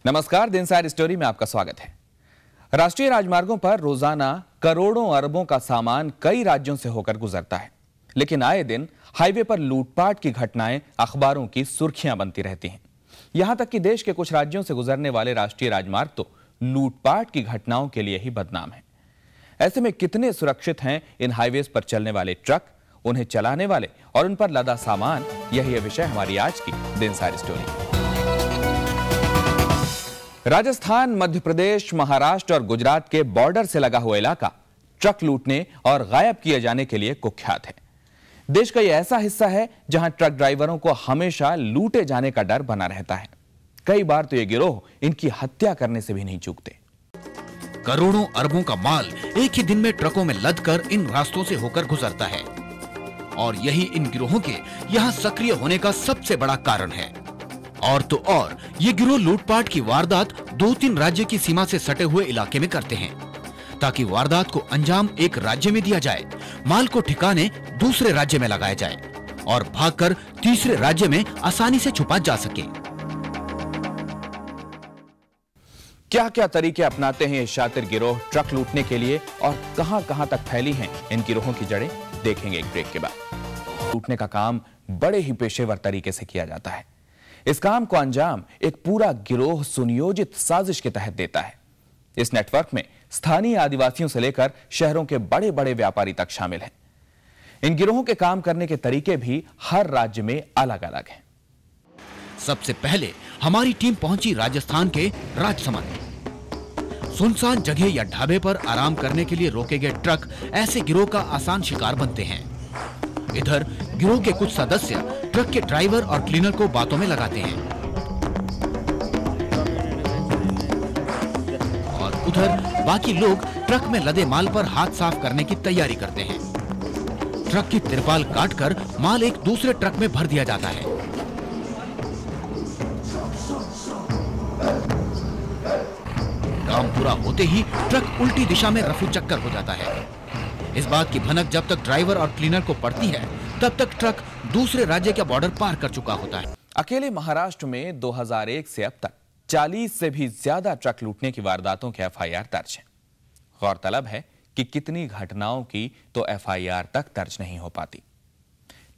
नमस्कार, दिनसार स्टोरी में आपका स्वागत है। राष्ट्रीय राजमार्गों पर रोजाना करोड़ों अरबों का सामान कई राज्यों से होकर गुजरता है, लेकिन आए दिन हाईवे पर लूटपाट की घटनाएं अखबारों की सुर्खियां बनती रहती हैं। यहां तक कि देश के कुछ राज्यों से गुजरने वाले राष्ट्रीय राजमार्ग तो लूटपाट की घटनाओं के लिए ही बदनाम है। ऐसे में कितने सुरक्षित हैं इन हाईवेज पर चलने वाले ट्रक, उन्हें चलाने वाले और उन पर लदा सामान, यही है विषय हमारी आज की दिनसार स्टोरी। राजस्थान, मध्य प्रदेश, महाराष्ट्र और गुजरात के बॉर्डर से लगा हुआ इलाका ट्रक लूटने और गायब किए जाने के लिए कुख्यात है। देश का यह ऐसा हिस्सा है जहां ट्रक ड्राइवरों को हमेशा लूटे जाने का डर बना रहता है। कई बार तो ये गिरोह इनकी हत्या करने से भी नहीं चूकते। करोड़ों अरबों का माल एक ही दिन में ट्रकों में लदकर इन रास्तों से होकर गुजरता है और यही इन गिरोहों के यहाँ सक्रिय होने का सबसे बड़ा कारण है। और तो और ये गिरोह लूटपाट की वारदात 2-3 राज्य की सीमा से सटे हुए इलाके में करते हैं ताकि वारदात को अंजाम एक राज्य में दिया जाए, माल को ठिकाने दूसरे राज्य में लगाया जाए और भागकर तीसरे राज्य में आसानी से छुपा जा सके। क्या क्या तरीके अपनाते हैं ये शातिर गिरोह ट्रक लूटने के लिए और कहां-कहां तक फैली हैं इन गिरोहों की जड़ें, देखेंगे एक ब्रेक के बाद। लूटने का काम बड़े ही पेशेवर तरीके से किया जाता है। इस काम को अंजाम एक पूरा गिरोह सुनियोजित साजिश के तहत देता है। इस नेटवर्क में स्थानीय आदिवासियों से लेकर शहरों के बड़े बड़े व्यापारी तक शामिल हैं। इन गिरोहों के काम करने के तरीके भी हर राज्य में अलग अलग हैं। सबसे पहले हमारी टीम पहुंची राजस्थान के राजसमंद। सुनसान जगह या ढाबे पर आराम करने के लिए रोके गए ट्रक ऐसे गिरोह का आसान शिकार बनते हैं। इधर गिरोह के कुछ सदस्य ट्रक के ड्राइवर और क्लीनर को बातों में लगाते हैं और उधर बाकी लोग ट्रक में लदे माल पर हाथ साफ करने की तैयारी करते हैं। ट्रक की तिरपाल काटकर माल एक दूसरे ट्रक में भर दिया जाता है। काम पूरा होते ही ट्रक उल्टी दिशा में रफू चक्कर हो जाता है। इस बात की भनक जब तक ड्राइवर और क्लीनर को पड़ती है तब तक ट्रक दूसरे राज्य का बॉर्डर पार कर चुका होता है। अकेले महाराष्ट्र में 2001 से अब तक 40 से भी ज्यादा ट्रक लूटने की वारदातों के एफआईआर दर्ज हैं। गौरतलब है कि कितनी घटनाओं की तो एफआईआर तक दर्ज नहीं हो पाती।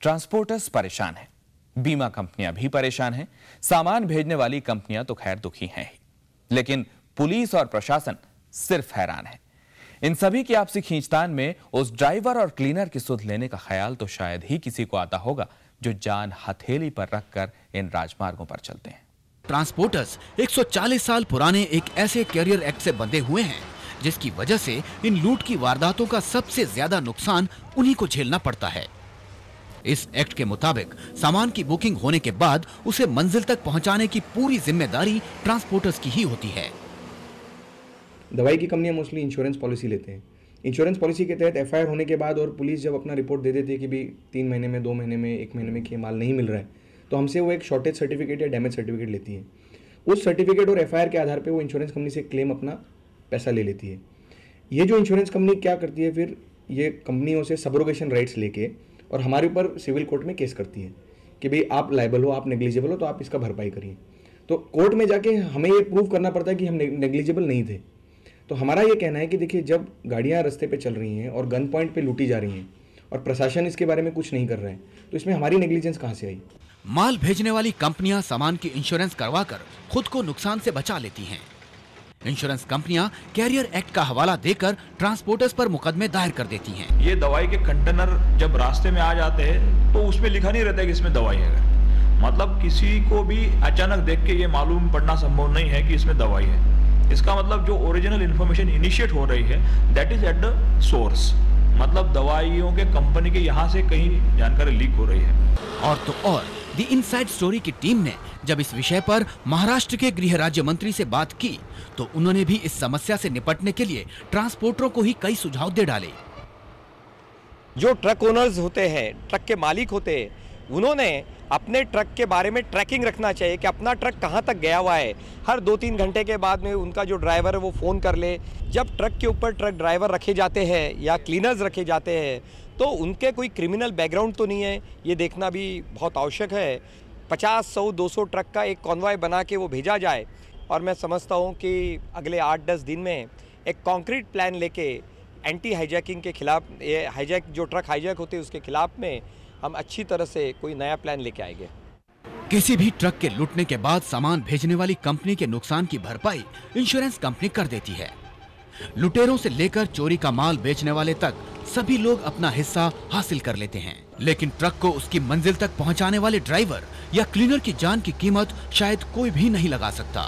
ट्रांसपोर्टर्स परेशान हैं, बीमा कंपनियां भी परेशान हैं, सामान भेजने वाली कंपनियां तो खैर दुखी हैं ही, लेकिन पुलिस और प्रशासन सिर्फ हैरान है। इन सभी की आपसी खींचतान में उस ड्राइवर और क्लीनर की सुध लेने का ख्याल तो शायद ही किसी को आता होगा जो जान हथेली पर रखकर इन राजमार्गों पर चलते हैं। ट्रांसपोर्टर्स 140 साल पुराने एक ऐसे कैरियर एक्ट से बंधे हुए हैं जिसकी वजह से इन लूट की वारदातों का सबसे ज्यादा नुकसान उन्हीं को झेलना पड़ता है। इस एक्ट के मुताबिक सामान की बुकिंग होने के बाद उसे मंजिल तक पहुंचाने की पूरी जिम्मेदारी ट्रांसपोर्टर्स की ही होती है। दवाई की कंपनियां मोस्टली इंश्योरेंस पॉलिसी लेते हैं। इंश्योरेंस पॉलिसी के तहत एफआईआर होने के बाद और पुलिस जब अपना रिपोर्ट दे देती है कि भी 3 महीने में, 2 महीने में, 1 महीने में कि माल नहीं मिल रहा है, तो हमसे वो एक शॉर्टेज सर्टिफिकेट या डैमेज सर्टिफिकेट लेती है। उस सर्टिफिकेट और एफआईआर के आधार पर वो इंश्योरेंस कंपनी से क्लेम अपना पैसा ले लेती है। ये जो इंश्योरेंस कंपनी क्या करती है, फिर ये कंपनियों से सबरोगेशन राइट्स लेके और हमारे ऊपर सिविल कोर्ट में केस करती है कि भाई आप लायबल हो, आप नेग्लिजिबल हो, तो आप इसका भरपाई करिए। तो कोर्ट में जाके हमें ये प्रूव करना पड़ता है कि हम नेग्लिजिबल नहीं थे। तो हमारा ये कहना है कि देखिए, जब गाड़ियां रास्ते पे चल रही हैं और गन पॉइंट पे लूटी जा रही हैं और प्रशासन इसके बारे में कुछ नहीं कर रहा है, तो इसमें हमारी नेग्लिजेंस कहां से आई? माल भेजने वाली कंपनियां सामान की इंश्योरेंस करवाकर खुद को नुकसान से बचा लेती हैं। इंश्योरेंस कंपनियां कैरियर एक्ट का हवाला देकर ट्रांसपोर्टर्स पर मुकदमे दायर कर देती हैं। ये दवाई के कंटेनर जब रास्ते में आ जाते हैं तो उसमें लिखा नहीं रहता है कि इसमें दवाई है। मतलब किसी को भी अचानक देख के ये मालूम पड़ना संभव नहीं है कि इसमें दवाई है। इसका मतलब जो ओरिजिनल इन्फॉर्मेशन इनिशिएट हो रही है that is at the source, मतलब दवाइयों के कंपनी के यहाँ से कहीं जानकारी लीक हो रही है। और तो और द इनसाइड स्टोरी की टीम ने जब इस विषय पर महाराष्ट्र के गृह राज्य मंत्री से बात की तो उन्होंने भी इस समस्या से निपटने के लिए ट्रांसपोर्टरों को ही कई सुझाव दे डाले। जो ट्रक ओनर्स होते हैं, ट्रक के मालिक होते हैं, उन्होंने अपने ट्रक के बारे में ट्रैकिंग रखना चाहिए कि अपना ट्रक कहाँ तक गया हुआ है। हर 2-3 घंटे के बाद में उनका जो ड्राइवर है वो फ़ोन कर ले। जब ट्रक के ऊपर ट्रक ड्राइवर रखे जाते हैं या क्लीनर्स रखे जाते हैं तो उनके कोई क्रिमिनल बैकग्राउंड तो नहीं है, ये देखना भी बहुत आवश्यक है। 50, 100, 200 ट्रक का एक कॉन्वॉय बना के वो भेजा जाए और मैं समझता हूँ कि अगले 8-10 दिन में एक कॉन्क्रीट प्लान लेके एंटी हाईजैकिंग के खिलाफ, ये हाईजैक जो ट्रक हाईजैक होते हैं उसके खिलाफ में हम अच्छी तरह से कोई नया प्लान लेके आएंगे। किसी भी ट्रक के लूटने के बाद सामान भेजने वाली कंपनी के नुकसान की भरपाई इंश्योरेंस कंपनी कर देती है। लुटेरों से लेकर चोरी का माल बेचने वाले तक सभी लोग अपना हिस्सा हासिल कर लेते हैं, लेकिन ट्रक को उसकी मंजिल तक पहुंचाने वाले ड्राइवर या क्लीनर की जान की कीमत शायद कोई भी नहीं लगा सकता।